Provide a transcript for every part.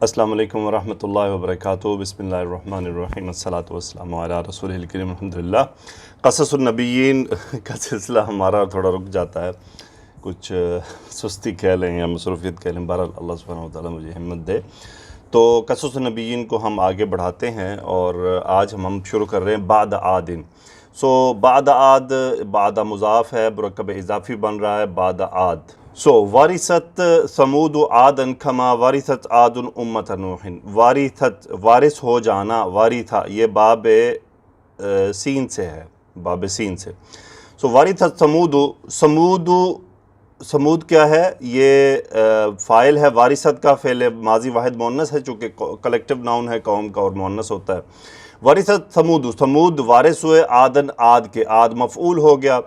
السلام علیکم ورحمۃ اللہ وبرکاتہ۔ بسم اللہ الرحمن الرحیم، الصلاۃ والسلام علی رسول الکریم، الحمدللہ۔ قصص النبیین کا سلسلہ ہمارا تھوڑا رک جاتا ہے، کچھ سستی کہہ لیں یا مصروفیت کہہ لیں، بہرحال اللہ سبحانہ وتعالیٰ مجھے ہمت دے۔ تو قصص النبیین کو ہم آگے بڑھاتے ہیں اور آج ہم شروع کر رہے ہیں بعد عادن۔ بعد عاد، بعد مضاف ہے، مرکب اضافی بن رہا ہے بعد عاد۔ وارثت ثمود عادن کما وارثت عاد امت نوح۔ وارث ہو جانا، وارثہ، یہ باب سین سے ہے، باب سین سے۔ وارثت ثمود کیا ہے؟ یہ فاعل ہے، وارثت کا فعل ماضی واحد مؤنث ہے، چونکہ کلیکٹیو ناؤن ہے قوم کا اور مؤنث ہوتا ہے۔ وارثت ثمود وارث ہوئے، عادن عاد کے، عاد مفعول ہو گیا۔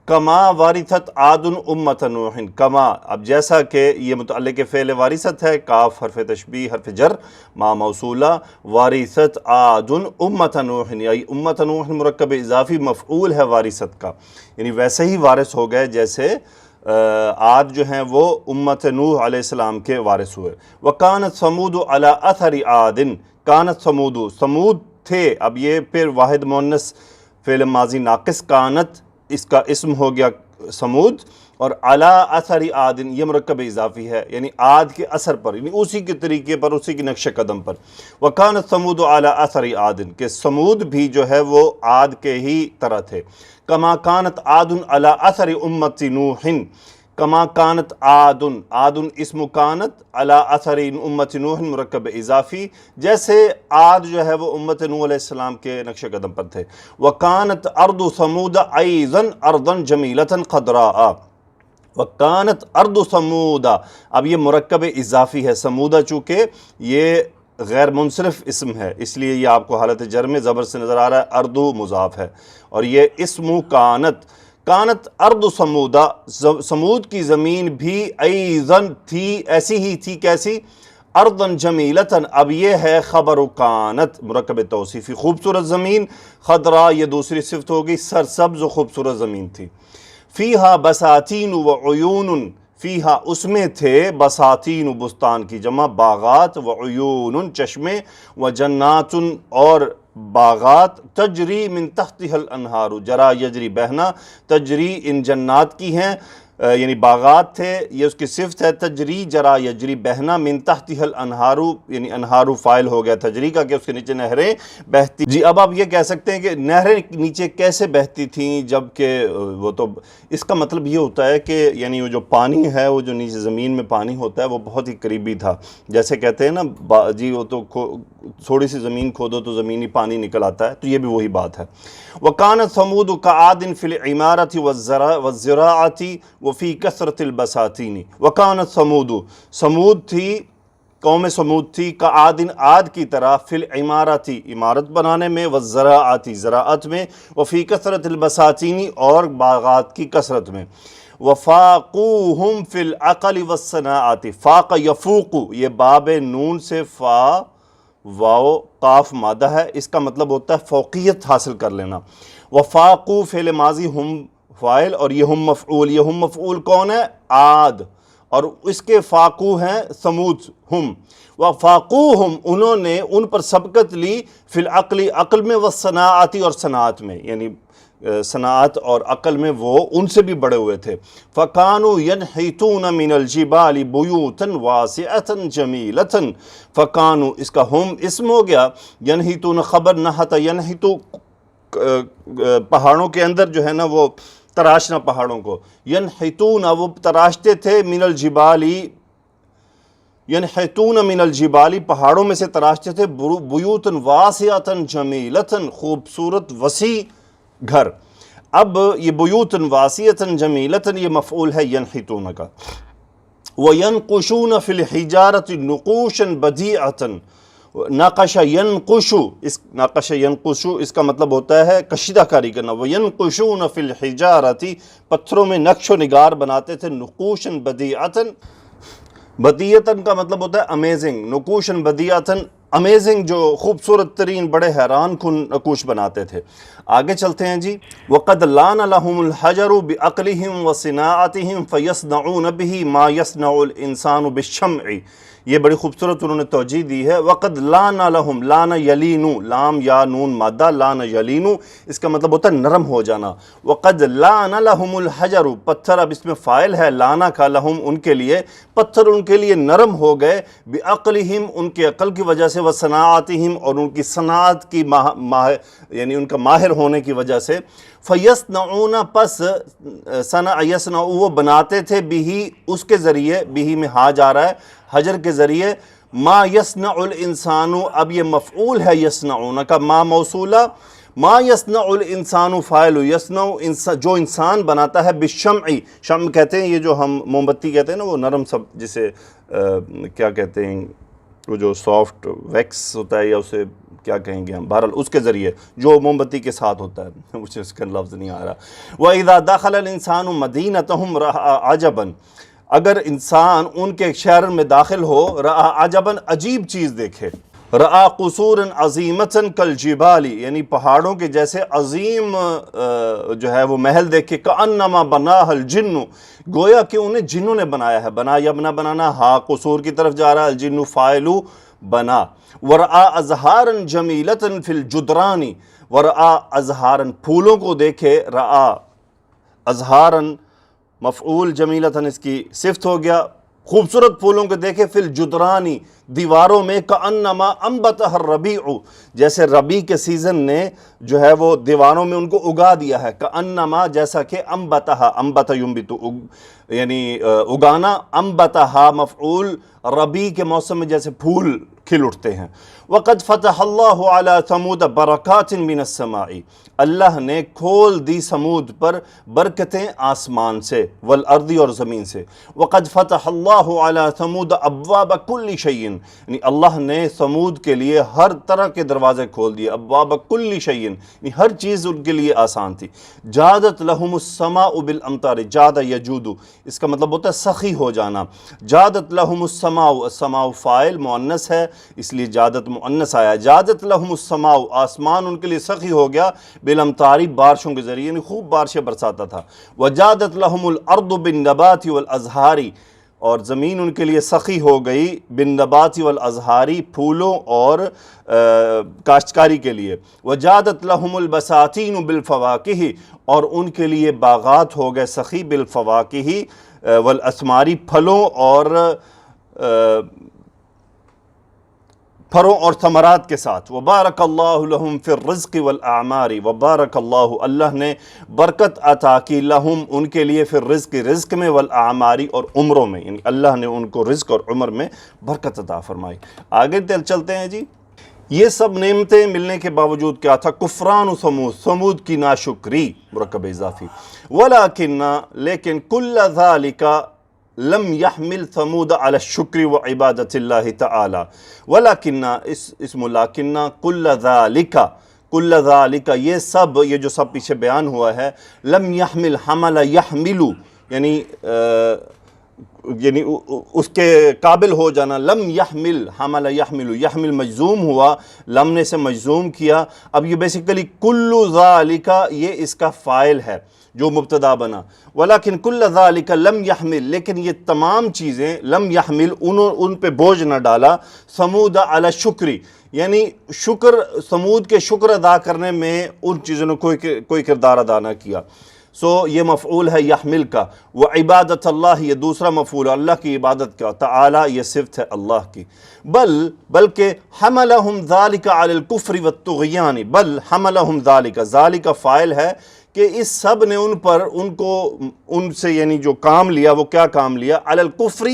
کما وارثت عاد امت نوح، کما اب جیسا کہ یہ متعلق فعل وارثت ہے، کاف حرف تشبیہ حرف جر ما موصولہ، وارثت عاد امت نوح، یعنی امت نوح مرکب اضافی مفعول ہے وارثت کا، یعنی ویسے ہی وارث ہو گئے جیسے عاد جو ہیں وہ امت نوح علیہ السلام کے وارث ہوئے۔ وکانت ثمود علی اثر عاد، کانت ثمود تھے، اب یہ پھر واحد مؤنث فعل ماضی ناقص کانت، اس کا اسم ہو گیا ثمود، اور علی اثر عاد یہ مرکب اضافی ہے، یعنی عاد کے اثر پر، یعنی اسی کے طریقے پر، اسی کے نقش قدم پر۔ وکانت ثمود علی اثر عاد، کہ ثمود بھی جو ہے وہ عاد کے ہی طرح تھے۔ کما کانت عاد علی اثر امت نوح، کما کانت عاد اسم کانت، علی اثر امت نوح مرکب اضافی، جیسے عاد جو ہے وہ امت نوح علیہ السلام کے نقش قدم پر تھے۔ وکانت ارض ثمود ایضا ارضا جمیلۃ خضراء، وکانت ارض ثمود، اب یہ مرکب اضافی ہے، ثمودہ چونکہ یہ غیر منصرف اسم ہے، اس لیے یہ آپ کو حالت جر میں زبر سے نظر آ رہا ہے، اردو مضاف ہے، اور یہ اسم کانت ارض ثمودہ، ثمود کی زمین بھی ایضاً تھی، ایسی ہی تھی، کیسی؟ ارضاً جمیلتاً، اب یہ ہے خبر کانت مرکب توصیفی، خوبصورت زمین، خضراء یہ دوسری صفت ہوگی، سرسبز و خوبصورت زمین تھی۔ فیہا بساتین و عیون، فیہا اس میں تھے، بساتین بستان کی جمع باغات، و عیون چشمے، و جنات اور باغات، تجری من تحتها الانہار، جرا یجری بہنا، تجری ان جنات کی ہیں، یعنی باغات تھے، یہ اس کی صفت ہے، تجری جرا یجری بہنا، من تحتها الانہار، یعنی انہار فائل ہو گیا تجری کا، کہ اس کے نیچے نہریں بہتی۔ جی اب آپ یہ کہہ سکتے ہیں کہ نہریں نیچے کیسے بہتی تھیں، جبکہ وہ تو اس کا مطلب یہ ہوتا ہے کہ یعنی وہ جو پانی ہے، وہ جو نیچے زمین میں پانی ہوتا ہے وہ بہت ہی قریبی تھا، جیسے کہتے ہیں نا جی وہ تو تھوڑی سی زمین کھودو تو زمینی پانی نکل آتا ہے، تو یہ بھی وہی بات ہے۔ وَكَانَتْ ثَمُودُ كَعَادٍ فِي الْعِمَارَةِ وَالزِّرَاعَةِ وَفِي كَثْرَةِ الْبَسَاتِينِ۔ وَكَانَتْ ثَمُودُ تھی، قوم ثمود تھی، کعاد عاد کی طرح، فی العمارۃ عمارت بنانے میں، والزراعۃ زراعت میں، وفی کثرت البساتین اور باغات کی کثرت میں۔ وفاقوہم فی العقل والصناعۃ، فاق یفوق، یہ باب نون سے فا واو قاف مادہ ہے، اس کا مطلب ہوتا ہے فوقیت حاصل کر لینا۔ وفاقو فعل ماضی، ہم فاعل، اور یہ ہم مفعول، یہ ہم مفعول کون ہے؟ عاد، اور اس کے فاقو ہیں ثمود ہم۔ وفاقوہم انہوں نے ان پر سبقت لی، فی العقل عقل میں، والصناعت اور صنعت میں، یعنی صنعت اور عقل میں وہ ان سے بھی بڑے ہوئے تھے۔ فَكَانُوا يَنْحِتُونَ مِنَ الْجِبَالِ بُيُوتًا وَاسِعَةً جَمِيلَةً، فَكَانُوا اس کا ہم اسم ہو گیا، ینحتون خبر، نحت ینحتو پہاڑوں کے اندر جو ہے نا وہ تراشنا، پہاڑوں کو، ینحتون وہ تراشتے تھے، من الجبالی ینحتون من الجبالی پہاڑوں میں سے تراشتے تھے، بیوتن واسعۃ جمیلۃ خوبصورت وسیع گھر۔ اب یہ بیوتن واسعۃ جمیلۃ یہ مفعول ہے ینحتون کا۔ وینقشون فی الحجارۃ نقوشا بدیعۃ، نقش ینقش، اس نقش ینقش اس کا مطلب ہوتا ہے کشیدہ کاری کرنا۔ وینقشون فی الحجارۃ پتھروں میں نقش و نگار بناتے تھے، نقوشا بدیعۃ، بدیعۃ کا مطلب ہوتا ہے امیزنگ، نقوشاً بدیعۃ امیزنگ، جو خوبصورت ترین بڑے حیران کن نقوش بناتے تھے۔ آگے چلتے ہیں جی۔ وَقَدْ لَانَ لَهُمُ الْحَجَرُ بِعَقْلِهِمْ وَصِنَاعَتِهِمْ فَيَصْنَعُونَ بِهِ مَا يَصْنَعُ الْإِنسَانُ بِالشَّمْعِ، یہ بڑی خوبصورت انہوں نے توجیہ دی ہے. وقد لانا لہم، لانا یلینو، لام یا نون مادہ، لانا یلینو اس کا مطلب ہوتا ہے نرم ہو جانا. وقد لانا لہم الحجر، پتھر اب اس میں فاعل ہے لانا کا، لہم ان کے لیے، پتھر ان کے لیے نرم ہو گئے، بعقلہم ان کے عقل کی وجہ سے، وصناعتہم اور ان کی صنعت کی یعنی ان کا ماہر ہونے کی وجہ سے. فیصنعون پس صنع یصنع وہ بناتے تھے، بھی اس کے ذریعے، بھی میں ہا جا رہا ہے حجر کے ذریعے، ما یصنع الانسان اب یہ مفعول ہے یصنعون کا، ما موصولہ، ما یصنع الانسان فاعل یصنع جو انسان بناتا ہے، بالشمع، شمع کہتے ہیں یہ جو ہم موم بتی کہتے ہیں نا وہ نرم سب جسے کیا کہتے ہیں وہ جو سافٹ ویکس ہوتا ہے یا اسے کیا کہیں گے ہم، بہرحال اس کے ذریعے جو موم بتی کے ساتھ ہوتا ہے، مجھے اس کا لفظ نہیں آ رہا. وَإِذَا دَخَلَ الْإِنسَانُ مَدِينَتَهُمْ رَأَىٰ عَجَبًا اگر انسان ان کے شہر میں داخل ہو، رَأَىٰ عَجَبًا عجیب چیز دیکھے، رَأَىٰ قُصُورًا عَظِيمَةً كَالْجِبَالِ یعنی پہاڑوں کے جیسے عظیم جو ہے وہ محل دیکھے، كَأَنَّمَا بَنَاهَا الْجِنُّ گویا کہ انہیں جنوں نے بنایا ہے. بنا یبنا بنانا، ہا قصور کی طرف جا رہا ہے، الجن فاعل بنا. وَرَأَىٰ أَزْهَارًا جَمِيلَةً فِي الْجُدْرَانِ وَرَأَىٰ أَزْهَارًا پھولوں کو دیکھے، رَأَىٰ أَزْهَارًا مفعول جمیلتاً اس کی صفت ہو گیا، خوبصورت پھولوں کو دیکھے، فی الجدرانی دیواروں میں، کأنما انبتہ الربیع جیسے ربیع کے سیزن نے جو ہے وہ دیواروں میں ان کو اگا دیا ہے، کأنما جیسا کہ انبتہ، انبتہ ینبت یعنی اگانا، انبتہ مفعول ربیع کے موسم میں جیسے پھول کھل اٹھتے ہیں. وقد فتح اللہ علی ثمود برکات من السماء اللہ نے کھول دی سمود پر برکتیں آسمان سے، والارض اور زمین سے. وقد فتح اللہ علی ثمود ابواب کل شیء یعنی اللہ نے سمود کے لیے ہر طرح کے دروازے کھول دیے، ابواب کل شیء یعنی ہر چیز ان کے لیے آسان تھی. جادت لہم السماء بالامطار، جاد یجود اس کا مطلب ہوتا ہے سخی ہو جانا. جادت لہم السماء، السماء فاعل مؤنث ہے اس لیے جادت مؤنث آیا. جادت لہم السماء آسمان ان کے لیے سخی ہو گیا، بالامطاری بارشوں کے ذریعے یعنی خوب بارشیں برساتا تھا. وجادت لہم الارض بالنبات والازہار اور زمین ان کے لیے سخی ہو گئی، بالنبات والازہار پھولوں اور کاشتکاری کے لیے. وجادت لہم البساتین بالفواکہ اور ان کے لیے باغات ہو گئے سخی، بالفواکہ والاسماری پھلوں اور ثمرات کے ساتھ. وبارک اللہ لہم فی الرزق والاعمار وبارک اللہ اللہ نے برکت عطا کی لہم ان کے لیے فی الرزق رزق میں، والاعمار اور عمروں میں یعنی اللہ نے ان کو رزق اور عمر میں برکت عطا فرمائی. آگے چلتے ہیں جی. یہ سب نعمتیں ملنے کے باوجود کیا تھا؟ کفران ثمود ثمود کی ناشکری، مرکب اضافی. ولیکن لیکن کل ذالک لم یحمل ثمود علی الشکر و عبادت اللہ تعالی. ولیکن اسم لیکن کل ذالک یہ سب، یہ جو سب پیچھے بیان ہوا ہے، لم یحمل حمل یحمل یعنی اس کے قابل ہو جانا، لم یحمل حمل یحمل، یحمل مجزوم ہوا، لم نے سے مجزوم کیا. اب یہ بیسیکلی کل ذالک یہ اس کا فاعل ہے جو مبتدا بنا. ولیکن کل ذالک لم یحمل لیکن یہ تمام چیزیں لم یحمل ان پہ بوجھ نہ ڈالا، ثمود علی الشکر یعنی شکر ثمود کے شکر ادا کرنے میں ان چیزوں نے کوئی کردار ادا نہ کیا. سو یہ مفعول ہے یحمل کا. وعبادت اللہ یہ دوسرا مفعول ہے اللہ کی عبادت کا. تعالی یہ صفت ہے اللہ کی. بلکہ حملہم ذالک علی الکفر والطغیان، بل حملہم ذالک، ذالک فاعل ہے کہ اس سب نے ان سے یعنی جو کام لیا وہ کیا کام لیا، علی الکفر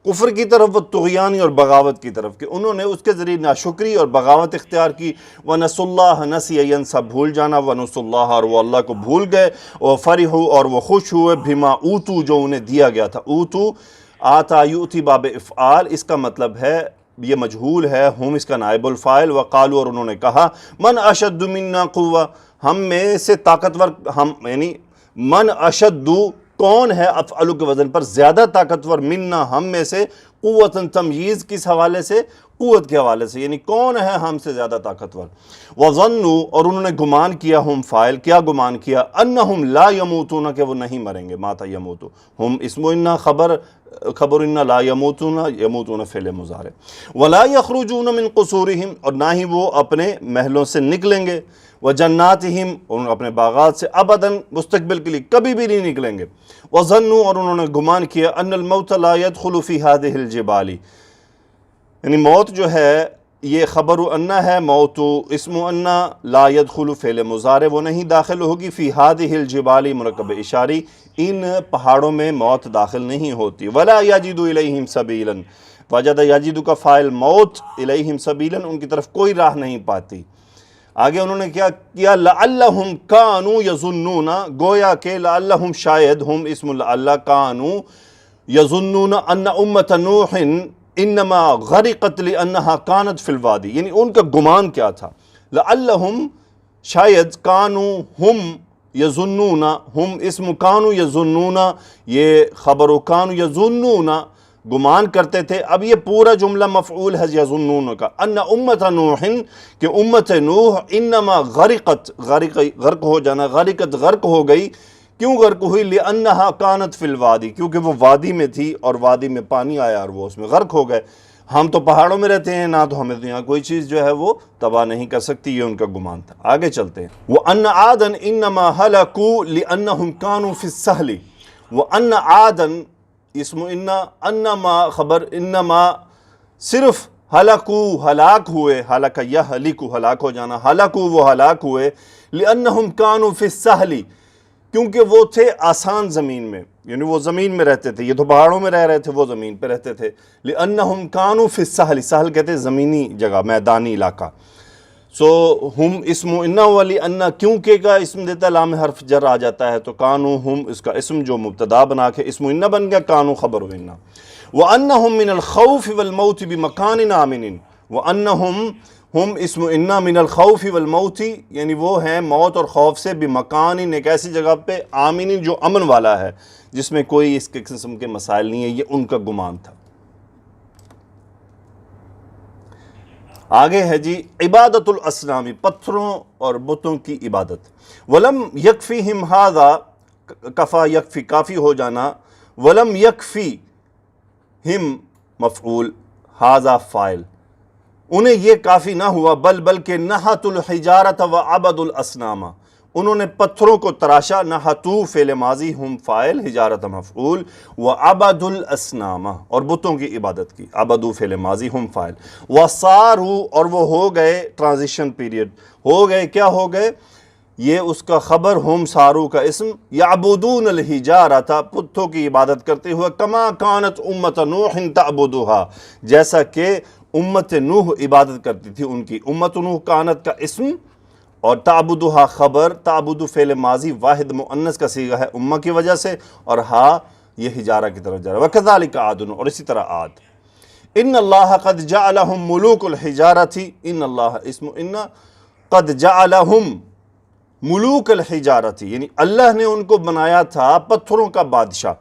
کفر کی طرف، والطغیان اور بغاوت کی طرف، کہ انہوں نے اس کے ذریعے ناشکری اور بغاوت اختیار کی. وَنَسُوا اللَّهَ نَسِيَ يَنسَى بھول جانا، وَنَسُوا اللَّهَ اور وہ اللہ کو بھول گئے، وَفَرِحُوا اور وہ خوش ہوئے، بِمَا أُوتُوا جو انہیں دیا گیا تھا. اوتو آتا یؤتی باب افعال اس کا مطلب ہے یہ مجہول ہے، ہم اس کا نائب الفاعل. وقالوا اور انہوں نے کہا، من اشد منا قوہ ہم میں سے طاقتور، ہم یعنی من اشد کون ہے افعلو کے وزن پر زیادہ طاقتور، منا ہم میں سے، قوتاً تمییز کس حوالے سے، قوت کے حوالے سے، یعنی کون ہے ہم سے زیادہ طاقتور. وَظَنُّوا اور انہوں نے گمان کیا، ہم فاعل کیا گمان کیا، انہم لا یموتون کہ وہ نہیں مریں گے، ماتا یموتو، ہم اسم انا خبر انا لا یموتون، یموتون فعل مضارع. ولا یخرجون من قصورہم اور نہ ہی وہ اپنے محلوں سے نکلیں گے، وجناتہم اور اپنے باغات سے، ابداً مستقبل کے لیے کبھی بھی نہیں نکلیں گے. وظنوا اور انہوں نے گمان کیا ان الموت لا يدخل فی هذه الجبال، یعنی موت جو ہے یہ خبر انا ہے، موت اسم انا، لا يدخل فعل مضارع وہ نہیں داخل ہوگی، فی هذه الجبال مرکب اشاری، ان پہاڑوں میں موت داخل نہیں ہوتی. ولا یجد الیہم سبیلا، وجد یجد کا فاعل موت، الیہم سبیلا ان کی طرف کوئی راہ نہیں پاتی. آگے انہوں نے کیا کیا، لعلہم کانوا یظنون، گویا کہ لعلہم شاید، ہم اسم لعل، کانوا یظنون ان امت نوح انما غرقت لانہا کانت فی الوادی، یعنی ان کا گمان کیا تھا، لعلہم شاید، کانوا ہم یظنون، ہم اسم کانوا یظنون، یہ خبر کانوا یظنون گمان کرتے تھے. اب یہ پورا جملہ مفعول ہے یظنون کا، ان امت نوح کہ امت نوح انما غرقت، غرق ہو جانا، غرقت غرق ہو گئی. کیوں غرق ہوئی؟ لانہا کانت فی الوادی، کیونکہ وہ وادی میں تھی اور وادی میں پانی آیا اور وہ اس میں غرق ہو گئے. ہم تو پہاڑوں میں رہتے ہیں، نہ تو ہمیں تو یہاں کوئی چیز جو ہے وہ تباہ نہیں کر سکتی، یہ ان کا گمان تھا. آگے چلتے ہیں. وَأَنَّ عَادًا إِنَّمَا هَلَكُوا لِأَنَّهُمْ كَانُوا فِي السَّهْلِ. وَأَنَّ عَادًا اسم انما خبر انما، صرف ہلاکو ہلاک ہوئے، ہلاک یہلکو ہلاک ہو جانا، ہلاکو وہ ہلاک ہوئے، لأنہم کانوا فی السہل کیونکہ وہ تھے آسان زمین میں، یعنی وہ زمین میں رہتے تھے، یہ تو پہاڑوں میں رہ رہے تھے، وہ زمین پہ رہتے تھے. لأنہم کانوا فی السہل، سہل کہتے ہیں زمینی جگہ، میدانی علاقہ. ہم اسم انا والی انا کیونکہ کا اسم دیتا ہے، لام حرف جر آ جاتا ہے تو کانو ہم اس کا اسم جو مبتدا بنا کے اسم انا بن گیا، کانو خبر انا. وَأَنَّهُمْ مِنَ الْخَوْفِ وَالْمَوْتِ بِمَكَانٍ آمِنٍ، وَأَنَّهُمْ ہم اسم انا من الخوف والموت، یعنی وہ ہیں موت اور خوف سے، بمکان ایک ایسی جگہ پہ، آمین جو امن والا ہے، جس میں کوئی اس قسم کے مسائل نہیں ہے. یہ ان کا گمان تھا. آگے ہے جی عبادت الاصنام، پتھروں اور بتوں کی عبادت. ولم یکفیہم ھذا، کفا یکفی کافی ہو جانا، ولم یکفی ہم مفعول، ھذا فاعل، انہیں یہ کافی نہ ہوا، بلکہ نحت الحجارۃ وعبد الاصنام، انہوں نے پتھروں کو تراشا، نحتو فعل ماضی، ہم فاعل، حجارت مفعول، وعبد الاصنام اور بتوں کی عبادت کی، عبدو فعل ماضی، ہم فاعل. وصاروا اور وہ ہو گئے، ٹرانزیشن پیریڈ ہو گئے، کیا ہو گئے؟ یہ اس کا خبر، ہم سارو کا اسم، یعبدون الحجارۃ پتھروں کی عبادت کرتے ہوئے، کما کانت امت نوح تعبدھا جیسا کہ امت نوح عبادت کرتی تھی ان کی. امت نوح کانت کا اسم اور تعبدھا خبر، تعبد فعل ماضی واحد مؤنث کا صیغہ ہے امہ کی وجہ سے، اور ہا یہ حجارہ کی طرف جا رہا ہے. وکذالک عاد اور اسی طرح عاد. ان اللہ قد جعلہم ملوک الحجارۃ، ان اللہ اسم ان، قد جعلہم ملوک الحجارۃ یعنی اللہ نے ان کو بنایا تھا پتھروں کا بادشاہ.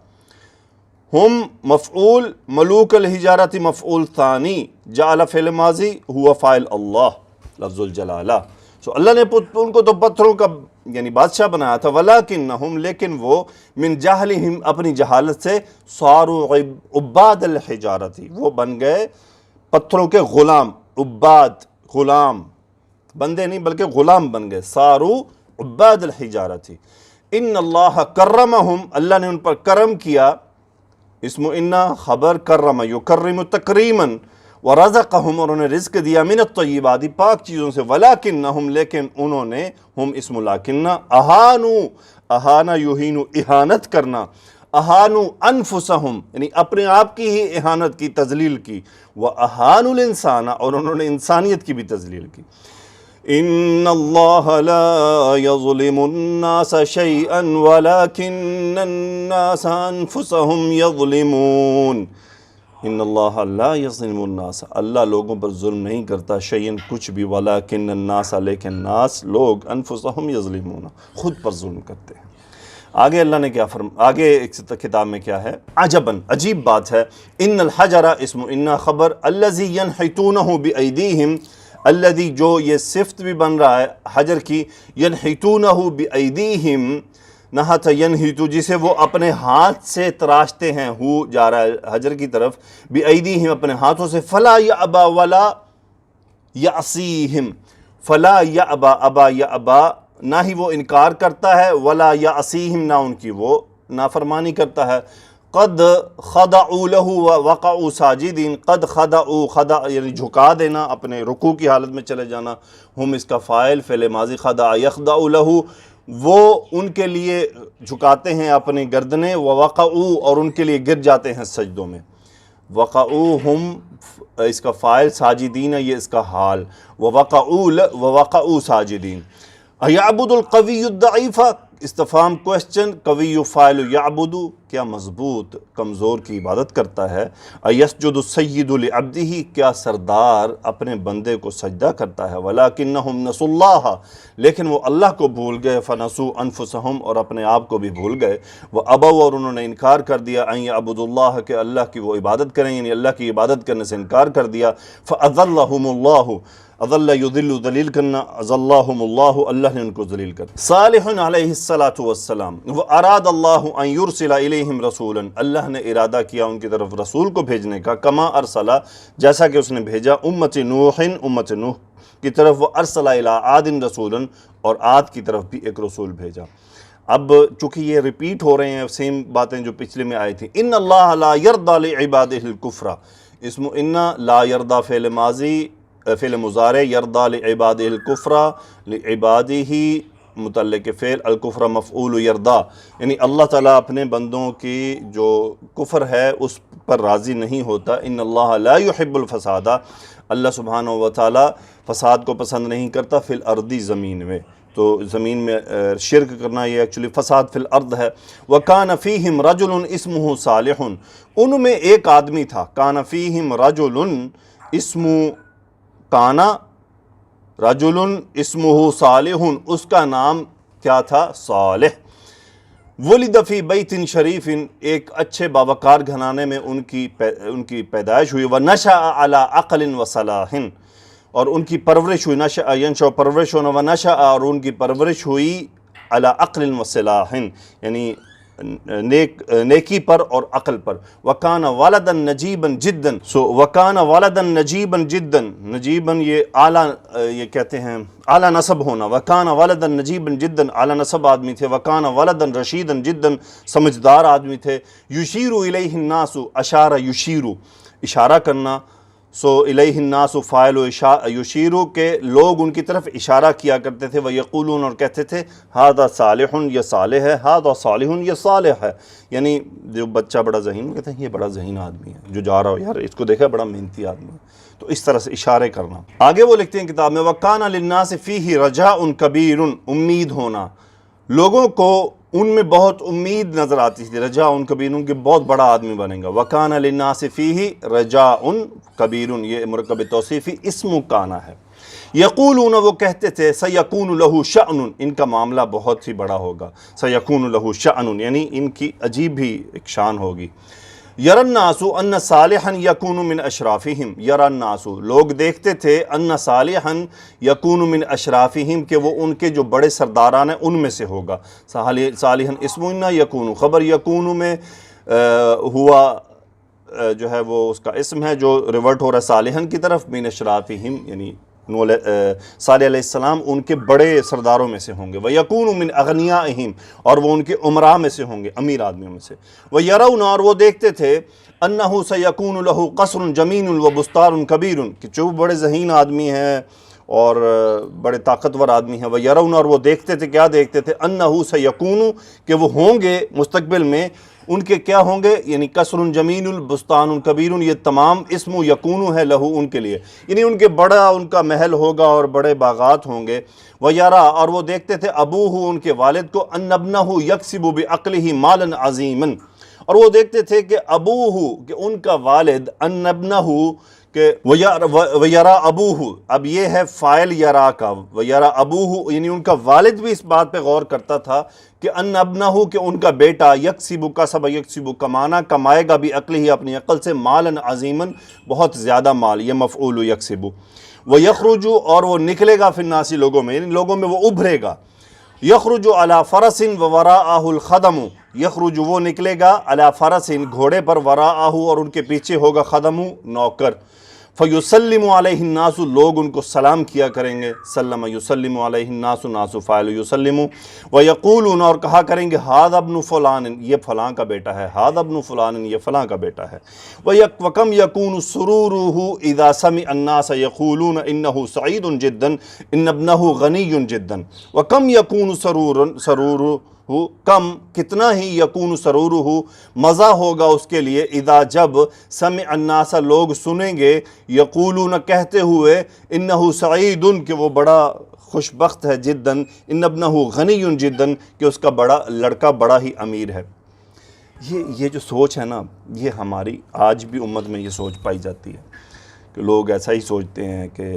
ہم مفعول، ملوک الحجارۃ مفعول ثانی، جعل فعل ماضی، ہوا فاعل اللہ لفظ الجلالہ. اللہ نے ان کو تو پتھروں کا یعنی بادشاہ بنایا تھا. ولیکنہم لیکن وہ، من جہلہم اپنی جہالت سے، صاروا عباد الحجارۃ وہ بن گئے پتھروں کے غلام. عباد غلام، بندے نہیں بلکہ غلام بن گئے. صاروا عباد الحجارۃ. ان اللہ کرمہم اللہ نے ان پر کرم کیا، اسم انا خبر، کرم یکرم تکریما، ورزقہم اور انہیں رزق دیا، من الطیبات پاک چیزوں سے. ولیکنہم لیکن انہوں نے، ہم اسم لیکن، اہانو، اہانا یہین اہانت کرنا، اہانو انفسہم یعنی اپنے آپ کی ہی اہانت کی، تذلیل کی. واہانوا الانسان اور انہوں نے انسانیت کی بھی تذلیل کی. ان اللہ لا یظلم الناس شیئا ولکن الناس انفسہم یظلمون. ان اللہ لا یظلم الناس اللہ لوگوں پر ظلم نہیں کرتا، شیئا کچھ بھی، ولکن الناس لیکن ناس لوگ، انفسہم یظلمون خود پر ظلم کرتے ہیں. آگے اللہ نے کیا آگے کتاب میں کیا ہے، عجباً عجیب بات ہے، ان الحجر اسم انا خبر، الذی ینحتونہ بایدیہم، الذی جو یہ صفت بھی بن رہا ہے حجر کی، ینحتونہ بایدیہم، نحت ینحتو جسے وہ اپنے ہاتھ سے تراشتے ہیں، ہو جا رہا ہے حجر کی طرف، بایدیہم اپنے ہاتھوں سے، فلا یأبا ولا یعصیہم، فلا یأبا ابا یأبا نہ ہی وہ انکار کرتا ہے، ولا یعصیہم نہ ان کی وہ نافرمانی کرتا ہے، قد خضعوا لہ ووقعوا ساجدین، قد خضعوا، خضع یعنی جھکا دینا، اپنے رکوع کی حالت میں چلے جانا، ہم اس کا فاعل فعل ماضی، خضع یخضع لہ، وہ ان کے لیے جھکاتے ہیں اپنی گردنیں، ووقعوا اور ان کے لیے گر جاتے ہیں سجدوں میں، وقعوا ہم اس کا فاعل، ساجدین یہ اس کا حال، ووقعوا ساجدین، یعبد القوی الضعیف، استفہام کوسچن، قوی فاعل یعبد، کیا مضبوط کمزور کی عبادت کرتا ہے، یسجد السید لعبدہ، کیا سردار اپنے بندے کو سجدہ کرتا ہے، ولکنہم نسوا اللہ، لیکن وہ اللہ کو بھول گئے، فنسوا انفسہم اور اپنے آپ کو بھی بھول گئے، وابوا اور انہوں نے انکار کر دیا، ان یعبدوا اللہ کہ اللہ کی وہ عبادت کریں، یعنی اللہ کی عبادت کرنے سے انکار کر دیا، فاضلہم اللہ، اضل یضل ذلیل کرنا، اضلہم اللہ اللہ نے ان کو ذلیل کر، صالح علیہ الصلاۃ والسلام، واراد اللہ ان یرسل الیہم رسولا، اللہ نے ارادہ کیا ان کی طرف رسول کو بھیجنے کا، کما ارسلا جیسا کہ اس نے بھیجا امت نوح، امت نوح کی طرف، وارسل الی عاد رسولا اور عاد کی طرف بھی ایک رسول بھیجا۔ اب چونکہ یہ ریپیٹ ہو رہے ہیں سیم باتیں جو پچھلے میں آئی تھیں، ان اللہ لا یرضی لعبادہ الکفر، اسم ان لا یرضی فعل ماضی، فعل مضارع، یرضی لعبادہ الکفر، لعبادہ متعلق فعل، الکفر مفعول یرضی، یعنی اللہ تعالیٰ اپنے بندوں کی جو کفر ہے اس پر راضی نہیں ہوتا، ان اللہ لا يحب الفساد، اللہ سبحانہ و تعالیٰ فساد کو پسند نہیں کرتا، فی الارض زمین میں، تو زمین میں شرک کرنا یہ ایکچولی فساد فی الارض ہے۔ وَكَانَ فِيهِمْ رَجُلٌ اسمہ صالح، ان میں ایک آدمی تھا، کان فیہم رجل، اسم کانا رجل اسمہ صالح، اس کا نام کیا تھا؟ صالح، ولد فی بیت شریف، ایک اچھے باوقار گھرانے میں ان کی پیدائش ہوئی، ونشأ علی عقل وصلاح، اور ان کی پرورش ہوئی، نشأ ینشأ پرورش ہونا، ونشأ اور ان کی پرورش ہوئی علی عقل وصلاح یعنی نیکی پر اور عقل پر، وکان والدا نجیبا جدا، وکان والدا نجیبا جدا، نجیبا یہ اعلیٰ، یہ کہتے ہیں اعلیٰ نسب ہونا، وکان والدا نجیبا جدا اعلیٰ نسب آدمی تھے، وکان والدا رشیدا جدا سمجھدار آدمی تھے، یشیر الیہ الناس، اشار یشیر اشارہ کرنا، الیہ الناس فاعل و یشیرو کہ لوگ ان کی طرف اشارہ کیا کرتے تھے، ویقولون اور کہتے تھے، ھذا صالح یہ صالح ہے، ھذا صالح یہ صالح ہے، یعنی جو بچہ بڑا ذہین کہتے ہیں یہ بڑا ذہین آدمی ہے، جو جا رہا ہو یار اس کو دیکھا بڑا محنتی آدمی ہے، تو اس طرح سے اشارے کرنا۔ آگے وہ لکھتے ہیں کتاب میں، وَكَانَ لِلنَّاسِ فِيهِ رَجَاءٌ كَبِيرٌ، امید ہونا، لوگوں کو ان میں بہت امید نظر آتی تھی، رجاء کبیر، ان کے بہت بڑا آدمی بنے گا، وَكَانَ لِلنَّاسِ فِيهِ رَجَاءٌ كَبِيرٌ، یہ مرکب توصیفی اسم کانا ہے، یقولون وہ کہتے تھے، سیکون لہ شأن، ان کا معاملہ بہت ہی بڑا ہوگا، سیکون لہ شأن یعنی ان کی عجیب ہی ایک شان ہوگی، یری الناس ان صالحا یکون من اشرافہم، یری الناس لوگ دیکھتے تھے، ان صالحا یکون من اشرافہم کہ وہ ان کے جو بڑے سرداران ہیں ان میں سے ہوگا، صالحا اسم ان یکون، خبر یکون میں ہوا جو ہے وہ اس کا اسم ہے جو ریورٹ ہو رہا ہے صالحا کی طرف، من اشرافہم یعنی صالح علیہ السلام ان کے بڑے سرداروں میں سے ہوں گے، وَيَكُونُ مِنْ أَغْنِيَائِهِمْ اور وہ ان کے عمراء میں سے ہوں گے، امیر آدمیوں میں سے، وَيَرَوْنَ اور وہ دیکھتے تھے، أَنَّهُ سَيَكُونُ لَهُ قَصْرٌ جَمِيلٌ وَبُسْتَارٌ كَبِيرٌ کہ جو بڑے ذہین آدمی ہیں اور بڑے طاقتور آدمی ہیں، وَيَرَوْنَ اور وہ دیکھتے تھے، کیا دیکھتے تھے، أَنَّهُ سَيَكُونُ کہ وہ ہوں گے مستقبل میں ان کے کیا ہوں گے، یعنی قصر جمیل البستان کبیر، یہ تمام اسم یکون ہے لہو ان کے لیے، یعنی ان کے بڑا ان کا محل ہوگا اور بڑے باغات ہوں گے، وَيَرَا اور وہ دیکھتے تھے، ابوہ ان کے والد کو، أَنَّ ابْنَهُ يَكْسِبُ بِعَقْلِهِ مَالًا عَظِيمًا اور وہ دیکھتے تھے کہ ابوہ کہ ان کا والد، أَنَّ ابْنَهُ کہ وَيَرَا أَبُوهُ، اب یہ ہے فاعل یرا کا، وَيَرَا أَبُوهُ یعنی ان کا والد بھی اس بات پہ غور کرتا تھا کہ ان ابنہ کہ ان کا بیٹا یکسب کسب یکسب کمانا کمائے گا بھی عقل ہی اپنی عقل سے مالا عظیما بہت زیادہ مال، یہ مفعول یکسب، وَيَخْرُجُ اور وہ نکلے گا فی الناس لوگوں میں، یعنی لوگوں میں وہ ابھرے گا، یخرج علی فرس ووراءہ الخدم، یخرج وہ نکلے گا علی فرس گھوڑے پر، وراءہ اور ان کے پیچھے ہوگا خدم نوکر، فیسلم علیہ الناس لوگ ان کو سلام کیا کریں گے، سلم یسلم علیہ الناس، ناس فاعل یسلم، ویقولون اور کہا کریں گے ھذا ابن فلان یہ فلاں کا بیٹا ہے، ھذا ابن فلان یہ فلاں کا بیٹا ہے، وکم یکون سرورہ اذا سمع الناس یقولون انہ سعید جدا ان ابنہ غنی جدا، وکم یکون سرورہ کم کتنا ہی، یکون سرورہ مزہ ہوگا اس کے لیے، اذا جب سمع الناس لوگ سنیں گے، یقولون کہتے ہوئے، انہ سعید کہ وہ بڑا خوش بخت ہے، جدا ان ابنہ غنی جدا کہ اس کا بڑا لڑکا بڑا ہی امیر ہے۔ یہ جو سوچ ہے نا، یہ ہماری آج بھی امت میں یہ سوچ پائی جاتی ہے کہ لوگ ایسا ہی سوچتے ہیں کہ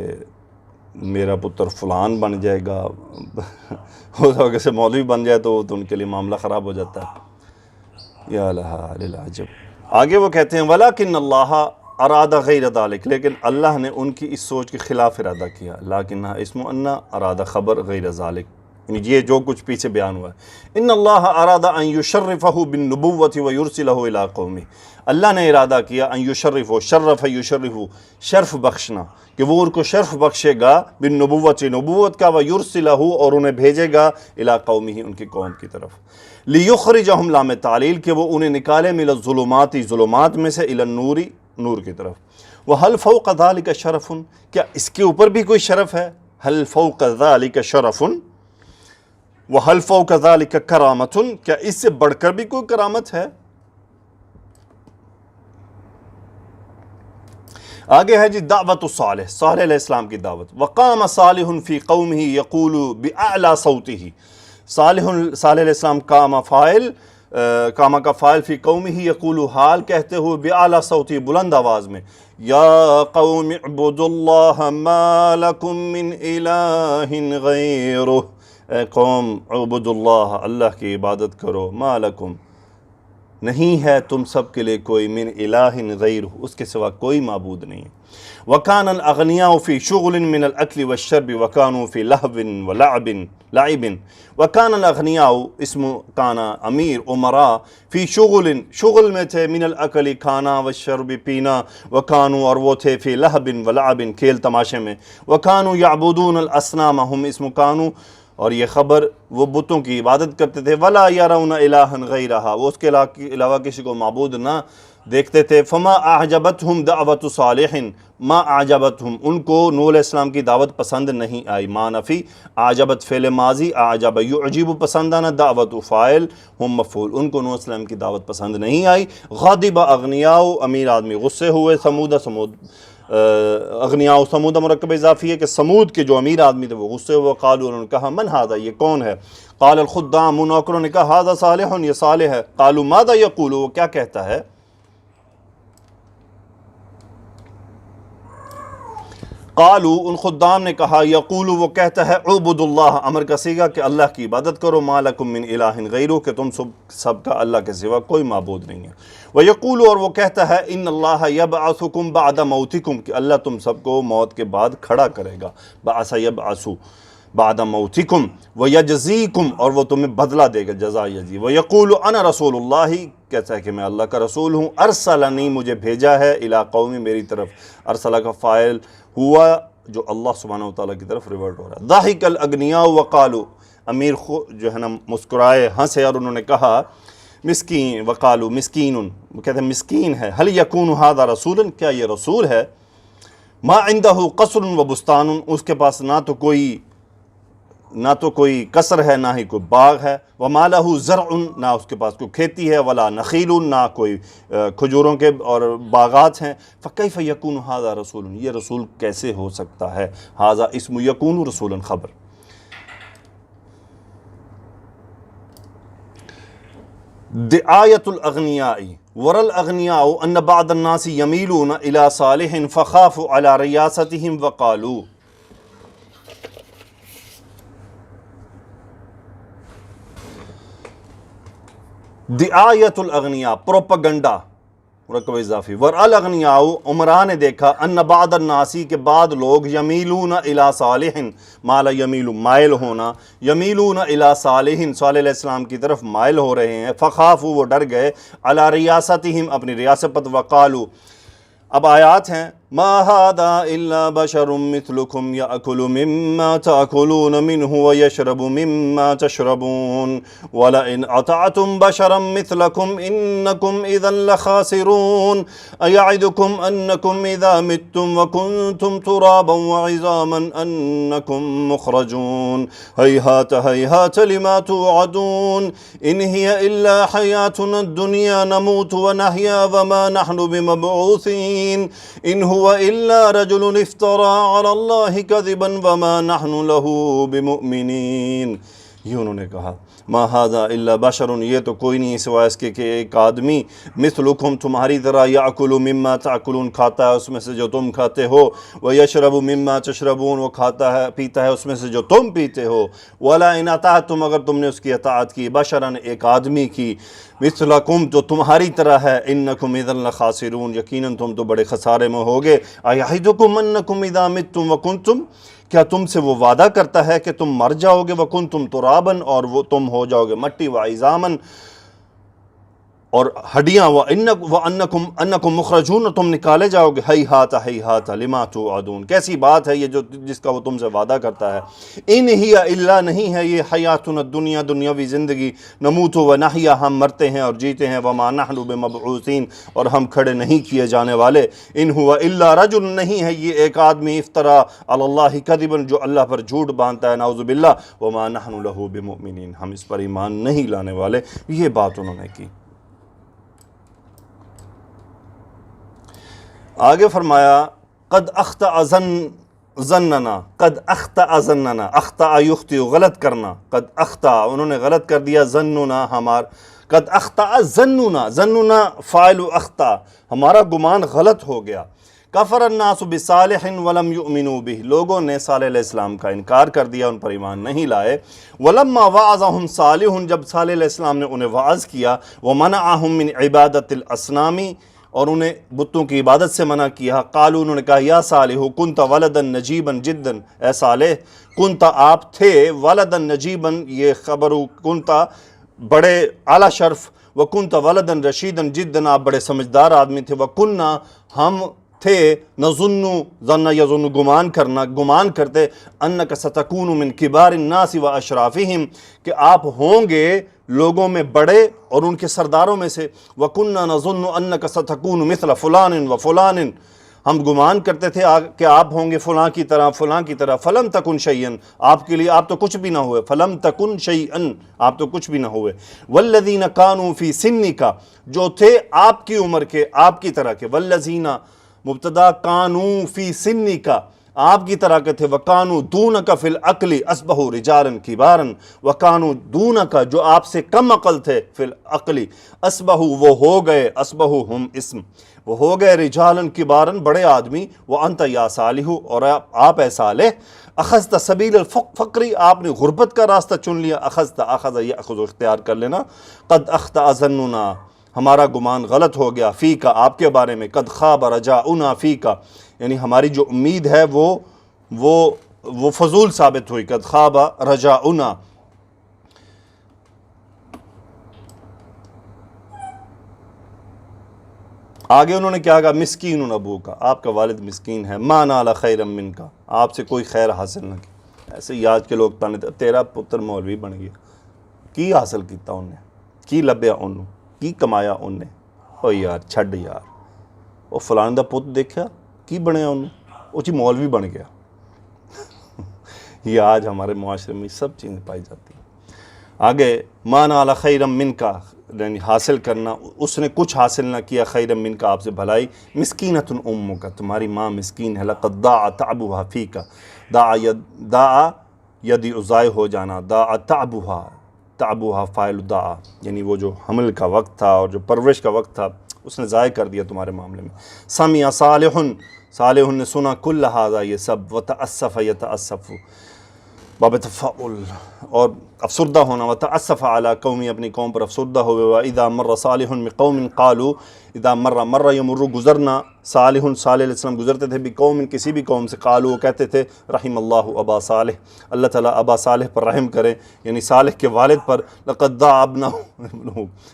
میرا پتر فلان بن جائے گا، ہو سکے سے مولوی بن جائے تو ان کے لیے معاملہ خراب ہو جاتا ہے۔ یا للعجب۔ آگے وہ کہتے ہیں وَلَكِنَّ اللَّهَ اراد غیر ذالک، لیکن اللہ نے ان کی اس سوچ کے خلاف ارادہ کیا، لیکن اسم ان اراد خبر غیر ذالک، یعنی یہ جو کچھ پیچھے بیان ہوا ہے، ان اللہ اراد ان یشرفہ بالنبوۃ ویرسلہ الی قومہ، اللہ نے ارادہ کیا ان یشرفہ، شرف یشرف شرف بخشنا، کہ وہ ان کو شرف بخشے گا بالنبوۃ نبوت کا، ویرسلہ اور انہیں بھیجے گا الی قومہ ان کی قوم کی طرف، لیخرجہم لام تعلیل کہ وہ انہیں نکالے من الظلمات ظلمات میں سے الی النور نور کی طرف، وَهَلْ فَوْقَ ذَلِكَ شَرَفٌ کیا اس کے اوپر بھی کوئی شرف ہے، هَلْ فَوْقَ ذَلِكَ شَرَفٌ وَهَلْ فَوْقَ ذَلِكَ كَرَامَةٌ کیا اس سے بڑھ کر بھی کوئی کرامت ہے۔ آگے ہے جی دعوت صالح، صالح علیہ السلام کی دعوت، وقام صالح فی قومہ یقول بأعلی صوتہ، صالح علیہ السلام کاما کا فاعل فی قومہ یقول حال کہتے ہوئے بأعلی صوتہ بلند آواز میں، یا قوم اعبدوا اللہ ما لکم من الہ غیرہ، اے قوم اعبدوا اللہ اللہ کی عبادت کرو، ما لکم نہیں ہے تم سب کے لیے کوئی من الہ غیر، اس کے سوا کوئی معبود نہیں ہے، وَكَانَ الْأَغْنِيَاءُ فِي شُغْلٍ مِّنَ الْأَكْلِ وَالشَّرْبِ وَكَانُوا فِي لَهْوٍ وَلَعِبٍ، وَكَانَ الْأَغْنِيَاءُ اسم کانا امیر عمراء، فی شغل میں تھے، من الأكل کھانا، والشرب پینا، وَكَانُوا اور وہ تھے فی لَهْوٍ وَلَعِبٍ کھیل تماشے میں، وَكَانُوا يَعْبُدُونَ الْأَصْنَامَ ہم اسم کانو اور یہ خبر وہ بتوں کی عبادت کرتے تھے، وَلَا يَرَوْنَ إِلَٰهًا غَيْرَهَا وہ اس کے علاوہ کسی کو معبود نہ دیکھتے تھے، فَمَا أَعْجَبَتْهُمْ دَعْوَةُ صَالِحٍ ما أَعْجَبَتْهُمْ ان کو نوح علیہ السلام کی دعوت پسند نہیں آئی، ما نفی، أعجبت فعل ماضی، أعجب يعجب پسند آنا، دعوت فاعل، ہم مفعول، ان کو نوح علیہ السلام کی دعوت پسند نہیں آئی، غاضب اغنیاء امیر آدمی غصے ہوئے، سمود اغنیاء سمود مرکب اضافی ہے کہ سمود کے جو امیر آدمی تھے وہ غصے ہوئے، قالوا انہوں نے کہا من ھذا یہ کون ہے، قال الخدام نوکروں نے کہا ھذا صالح یہ صالح ہے، قالوا ماذا یقول وہ کیا کہتا ہے، قالوا ان خدام نے کہا یقول وہ کہتا ہے اعبد اللہ امر کا صیغہ کہ اللہ کی عبادت کرو، ما لکم من الہ غیرہ کہ تم سب کا اللہ کے سوا کوئی معبود نہیں ہے، ویقول اور وہ کہتا ہے ان اللہ یبعثکم بعد موتکم کہ اللہ تم سب کو موت کے بعد کھڑا کرے گا، بعث یبعث بعد موتکم، ویجزیکم اور وہ تمہیں بدلہ دے گا، جزا یجزی، ویقول انا رسول اللہ کہتا ہے کہ میں اللہ کا رسول ہوں، ارسلنی مجھے بھیجا ہے، الی قومی میری طرف، ارسلہ کا فاعل ہوا جو اللہ سبحانہ وتعالیٰ کی طرف ریورٹ ہو رہا ہے، ضاحک الاغنیاء وقالوا امیر جو ہے نا مسکرائے ہنسے اور انہوں نے کہا مسکین، وقالوا مسکین وہ کہتے ہیں مسکین ہے، هل یکون ھذا رسولا کیا یہ رسول ہے، ما عنده قصر و بستان اس کے پاس نہ تو کوئی قصر ہے نہ ہی کوئی باغ ہے، وما لہ زرع نہ اس کے پاس کوئی کھیتی ہے، ولا نخیل نہ کوئی کھجوروں کے اور باغات ہیں، فکیف یکون ھذا رسول یہ رسول کیسے ہو سکتا ہے، ھذا اسم یکون رسولا خبر، دعایت الاغنیاء ورل اغنیاء ان بعض الناس یمیلون الی صالح فخافوا علی ریاستہم وقالوا. دعایت الاغنیاء پروپگنڈا مرکب اضافی. ورالغنیاء عمران نے دیکھا ان بعض الناسی کے بعد لوگ یمیلون الی صالح مالا یمیل مائل ہونا یمیلون الی صالح صالح علیہ السلام کی طرف مائل ہو رہے ہیں. فخافوا وہ ڈر گئے علی ریاستہم اپنی ریاست پر. وقالوا اب آیات ہیں ما هذا الا بشر مثلكم يأكل مما تأكلون منه ويشرب مما تشربون ولئن أطعتم بشرا مثلكم إنكم إذا لخاسرون أيعدكم أنكم إذا متم وكنتم ترابا وعظاما أنكم مخرجون هيهات هيهات لما توعدون إن هي إلا حياتنا الدنيا نموت ونحيا وما نحن بمبعوثين إن هو إلا رجل افترى على الله كذبا وما نحن له بمؤمنين. یہ انہوں نے کہا ما هذا الا بشر یہ تو کوئی نہیں سوائے اس کے کہ ایک آدمی مثلکم تمہاری طرح یاکل مما تاکلون کھاتا ہے اس میں سے جو تم کھاتے ہو ویشرب مما تشربون وہ کھاتا ہے پیتا ہے اس میں سے جو تم پیتے ہو ولا ان اطعتم اگر تم نے اس کی اطاعت کی بشرن ایک آدمی کی مثلکم جو تمہاری طرح ہے انکم اذا لخاسرون یقیناً تم تو بڑے خسارے میں ہوگے. ایعدکم انکم اذا متم وکنتم کیا تم سے وہ وعدہ کرتا ہے کہ تم مر جاؤ گے وکنتم ترابن اور وہ تم ہو جاؤ گے مٹی وعظامن اور ہڈیاں وانکم مخرجون تم نکالے جاؤ گے. ہیہات لما توعدون کیسی بات ہے یہ جو جس کا وہ تم سے وعدہ کرتا ہے. ان ہی الا نہیں ہے یہ حیاتنا الدنیا دنیاوی زندگی نموت و نحیا ہم مرتے ہیں اور جیتے ہیں وما نحن بمبعوثین اور ہم کھڑے نہیں کیے جانے والے. ان هو الا رجل نہیں ہے یہ ایک آدمی افترا علی اللہ کذبا جو اللہ پر جھوٹ باندھتا ہے نعوذ باللہ وما نحن له بمؤمنین ہم اس پر ایمان نہیں لانے والے. یہ بات انہوں نے کی. آگے فرمایا قد اخطأ ظننا قد اخطأ ظننا اخطأ یخطئ غلط کرنا قد اخطأ انہوں نے غلط کر دیا ظننا قد اخطأ ظننا فاعل اخطأ ہمارا گمان غلط ہو گیا. کفر الناس بصالح ولم یؤمنوا به لوگوں نے صالح علیہ السلام کا انکار کر دیا ان پر ایمان نہیں لائے. ولما وعظهم صالح جب صالح علیہ السلام نے انہیں وعظ کیا ومنعهم من عبادت الاصنام اور انہیں بتوں کی عبادت سے منع کیا. قالوا انہوں نے کہا یا صالح کنت ولدا نجیبا جدا اے صالح کنت آپ تھے ولدا نجیبا یہ خبر کنت بڑے اعلیٰ شرف وکنت ولدا رشیدا جدا آپ بڑے سمجھدار آدمی تھے. وکننا ہم تھے نظن ظن یظن گمان کرتے انک ستکون من کبار الناس و اشرافہم کہ آپ ہوں گے لوگوں میں بڑے اور ان کے سرداروں میں سے. وَكُنَّا نَظُنُّ أَنَّكَ سَتَكُونُ مِثْلَ فُلَانٍ وَفُلَانٍ ہم گمان کرتے تھے کہ آپ ہوں گے فلاں کی طرح فلم تکن شیئن آپ کے لیے آپ تو کچھ بھی نہ ہوئے فلم تکن شیئن آپ تو کچھ بھی نہ ہوئے. والذین کانوا فی سنک جو تھے آپ کی عمر کے آپ کی طرح کے والذین مبتدا کانوا فی سنک آپ کی طرح کے تھے. وَكَانُوا دُونَكَ فِي الْعَقْلِ أَصْبَحُوا رِجَالًا كِبَارًا وَكَانُوا دُونَكَ جو آپ سے کم عقل تھے فی العقل أَصْبَحُوا وہ ہو گئے أَصْبَحُوا ہم اسم وہ ہو گئے رِجَالًا كِبَارًا بڑے آدمی. وَأَنْتَ يَا صَالِحُ اور آپ اے صالح اخذت سبیل الفقر آپ نے غربت کا راستہ چن لیا. اخذ یأخذ اختیار کر لینا. قد اخطأ ظننا ہمارا گمان غلط ہو گیا فیکا آپ کے بارے میں. قد خاب رجاؤنا فیکا یعنی ہماری جو امید ہے وہ فضول ثابت ہوئی. قد خواب رجاؤنا آگے انہوں نے کیا کہا مسکین ابو کا آپ کا والد مسکین ہے. ما نال خیرا منک آپ سے کوئی خیر حاصل نہ کی. ایسے ہی آج کے لوگ تانے تیرا پتر مولوی بن گیا کی حاصل کیتا انہیں کی لبیا انہوں کی کمایا انہیں. او یار چھڈ یار وہ فلان دا پت دیکھا کی بنیا انہوں وہ چی مولوی بن گیا. یہ آج ہمارے معاشرے میں سب چیزیں پائی جاتی ہیں. آگے ما نال خیرا منک یعنی حاصل کرنا اس نے کچھ حاصل نہ کیا. خیرا منک آپ سے بھلائی. مسکینۃ امک تمہاری ماں مسکین ہے. لقد ضاع تعبها فیک ضاع یدی ضائع ہو جانا. ضاع تعبها فاعل ضاع یعنی وہ جو حمل کا وقت تھا اور جو پرورش کا وقت تھا اس نے ضائع کر دیا تمہارے معاملے میں. سمع صالح، صالح نے سنا کل ھذا یہ سب، وتأسف یتأسف باب تفاؤل اور افسردہ ہونا، وتأسف علی قومی اپنی قوم پر افسردہ ہوئے. وَإِذَا مَرَّ صَالِحٌ بِقَوْمٍ قَالُوا اذا مر یمر گزرنا، صالح صالح علیہ السلام گزرتے تھے بقوم کسی بھی قوم سے، قالوا وہ کہتے تھے رحم اللہ ابا صالح، اللہ تعالیٰ ابا صالح پر رحم کرے، یعنی صالح کے والد پر. لقد ضاع ابنہ،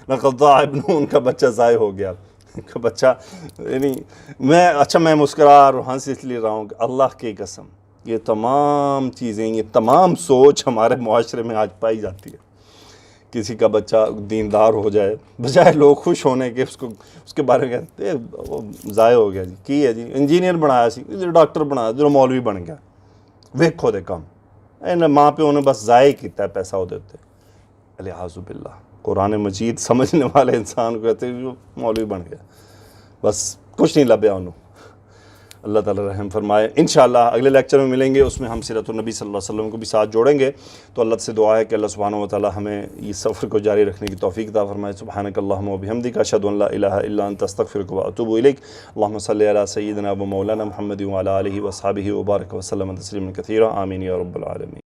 لقد ضاع ابنہ، ان کا بچہ ضائع ہو گیا، ان کا بچہ. یعنی میں مسکرا اور ہنس اس لیے رہا ہوں کہ اللہ کی قسم یہ تمام چیزیں، یہ تمام سوچ ہمارے معاشرے میں آج پائی جاتی ہے. کسی کا بچہ دیندار ہو جائے، بجائے لوگ خوش ہونے کے اس کے بارے میں کہتے وہ ضائع ہو گیا جی، کی ہے جی انجینئر بنایا سی، ڈاکٹر بنایا جو مولوی بن گیا، ویکھو دے کم ماں پیو نے بس ضائع کیتا ہے پیسہ وہ دیتے. الیاذ باللہ، قرآن مجید سمجھنے والے انسان کو کہتے ہیں جو مولوی بن گیا، بس کچھ نہیں لبیا انہوں. اللہ تعالیٰ رحم فرمائے. انشاءاللہ اگلے لیکچر میں ملیں گے، اس میں ہم سیرت النبی صلی اللہ علیہ وسلم کو بھی ساتھ جوڑیں گے. تو اللہ سے دعا ہے کہ اللہ سبحانہ و تعالیٰ ہمیں یہ سفر کو جاری رکھنے کی توفیق عطا فرمائے. سبحانک اللہم و بحمدک، اشہد ان لا الہ الا انت، استغفرک و اتوب الیک. اللہم صلی علی سیدنا و مولانا محمد و علی آلہ و اصحابہ وبارک وسلم تسلیما کثیرا. آمین یا رب العالمین.